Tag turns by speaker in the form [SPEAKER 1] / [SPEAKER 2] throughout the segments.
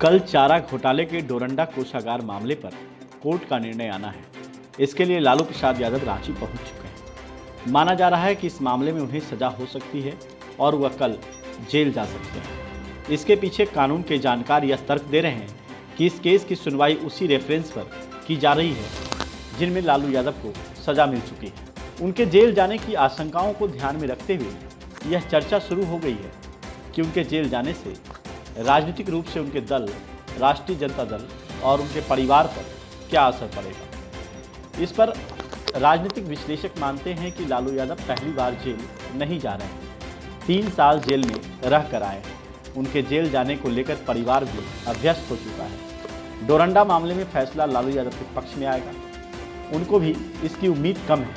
[SPEAKER 1] कल चारा घोटाले के डोरंडा कोषागार मामले पर कोर्ट का निर्णय आना है। इसके लिए लालू प्रसाद यादव रांची पहुंच चुके हैं। माना जा रहा है कि इस मामले में उन्हें सजा हो सकती है और वह कल जेल जा सकते हैं। इसके पीछे कानून के जानकार यह तर्क दे रहे हैं कि इस केस की सुनवाई उसी रेफरेंस पर की जा रही है जिनमें लालू यादव को सजा मिल चुकी है। उनके जेल जाने की आशंकाओं को ध्यान में रखते हुए यह चर्चा शुरू हो गई है कि उनके जेल जाने से राजनीतिक रूप से उनके दल राष्ट्रीय जनता दल और उनके परिवार पर क्या असर पड़ेगा। इस पर राजनीतिक विश्लेषक मानते हैं कि लालू यादव पहली बार जेल नहीं जा रहे हैं। 3 साल जेल में रह कर आए हैं। उनके जेल जाने को लेकर परिवार भी अभ्यस्त हो चुका है। डोरंडा मामले में फैसला लालू यादव के पक्ष में आएगा। उनको भी इसकी उम्मीद कम है।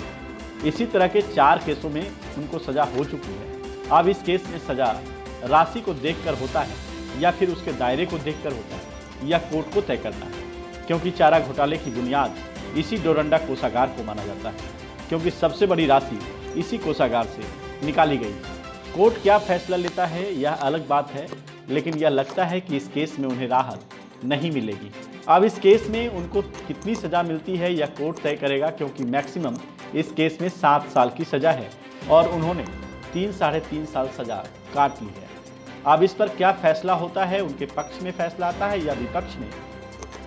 [SPEAKER 1] इसी तरह के 4 केसों में उनको सजा हो चुकी है। अब इस केस में सजा राशि को देखकर होता है या फिर उसके दायरे को देखकर होता है, यह कोर्ट को तय करना है। क्योंकि चारा घोटाले की बुनियाद इसी डोरंडा कोषागार को माना जाता है, क्योंकि सबसे बड़ी राशि इसी कोषागार से निकाली गई। कोर्ट क्या फैसला लेता है यह अलग बात है, लेकिन यह लगता है कि इस केस में उन्हें राहत नहीं मिलेगी। अब इस केस में उनको कितनी सजा मिलती है यह कोर्ट तय करेगा, क्योंकि मैक्सिमम इस केस में 7 साल की सजा है और उन्होंने 3-3.5 साल सजा काट ली है। अब इस पर क्या फैसला होता है, उनके पक्ष में फैसला आता है या विपक्ष में,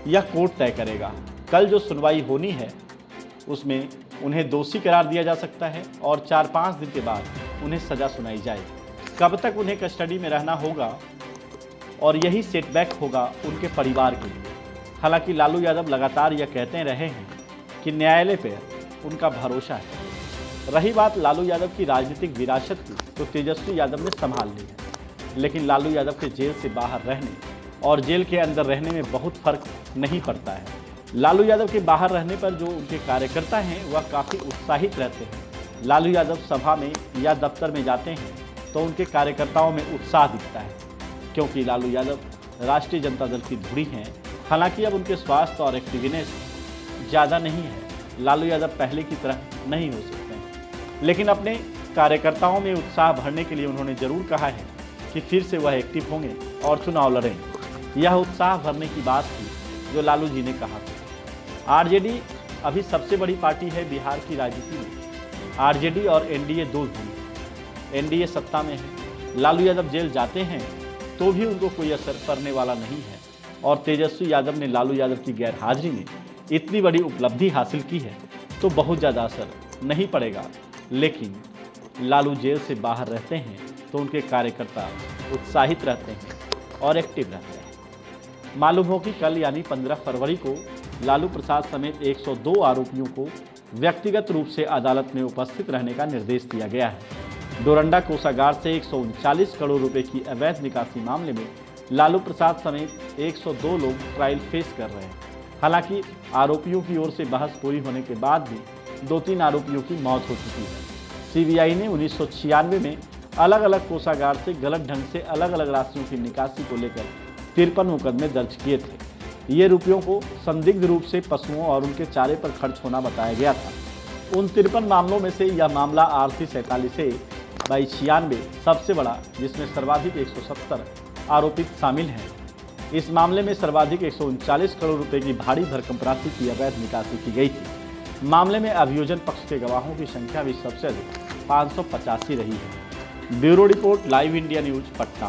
[SPEAKER 1] यह कोर्ट तय करेगा। कल जो सुनवाई होनी है उसमें उन्हें दोषी करार दिया जा सकता है और 4-5 दिन के बाद उन्हें सजा सुनाई जाएगी। कब तक उन्हें कस्टडी में रहना होगा और यही सेटबैक होगा उनके परिवार के लिए। हालांकि लालू यादव लगातार यह कहते रहे हैं कि न्यायालय पर उनका भरोसा है। रही बात लालू यादव की राजनीतिक विरासत की, तो तेजस्वी यादव ने संभाल ली है। लेकिन लालू यादव के जेल से बाहर रहने और जेल के अंदर रहने में बहुत फर्क नहीं पड़ता है। लालू यादव के बाहर रहने पर जो उनके कार्यकर्ता हैं वह काफ़ी उत्साहित रहते हैं। लालू यादव सभा में या दफ्तर में जाते हैं तो उनके कार्यकर्ताओं में उत्साह दिखता है, क्योंकि लालू यादव राष्ट्रीय जनता दल की धुरी हैं। हालांकि अब उनके स्वास्थ्य और एक्टिवनेस ज़्यादा नहीं है। लालू यादव पहले की तरह नहीं हो सकते हैं, लेकिन अपने कार्यकर्ताओं में उत्साह भरने के लिए उन्होंने ज़रूर कहा है कि फिर से वह एक्टिव होंगे और चुनाव लड़ेंगे। यह उत्साह भरने की बात थी जो लालू जी ने कहा था। आरजेडी अभी सबसे बड़ी पार्टी है बिहार की राजनीति में। आरजेडी और एनडीए दो ही। एनडीए सत्ता में है। लालू यादव जेल जाते हैं तो भी उनको कोई असर पड़ने वाला नहीं है और तेजस्वी यादव ने लालू यादव की गैरहाजिरी में इतनी बड़ी उपलब्धि हासिल की है तो बहुत ज़्यादा असर नहीं पड़ेगा। लेकिन लालू जेल से बाहर रहते हैं तो उनके कार्यकर्ता उत्साहित रहते हैं और एक्टिव रहते हैं। मालूम हो कि कल यानी 15 फरवरी को लालू प्रसाद समेत 102 आरोपियों को व्यक्तिगत रूप से अदालत में उपस्थित रहने का निर्देश दिया गया है। डोरंडा कोषागार से 139 करोड़ रुपए की अवैध निकासी मामले में लालू प्रसाद समेत 102 लोग ट्रायल फेस कर रहे हैं। हालांकि आरोपियों की ओर से बहस पूरी होने के बाद भी 2-3 आरोपियों की मौत हो चुकी है। सीबीआई ने 1996 में अलग अलग कोषागार से गलत ढंग से अलग अलग राशियों की निकासी को लेकर 53 मुकदमे दर्ज किए थे। ये रुपयों को संदिग्ध रूप से पशुओं और उनके चारे पर खर्च होना बताया गया था। उन 53 मामलों में से यह मामला आरसी 47/96 सबसे बड़ा, जिसमें सर्वाधिक 170 आरोपित शामिल हैं। इस मामले में सर्वाधिक 139 करोड़ रुपए की भारी भरकम राशि की अवैध निकासी की गई थी। मामले में अभियोजन पक्ष के गवाहों की संख्या भी सबसे अधिक 585 रही है। Bureau report, live India news, Patna.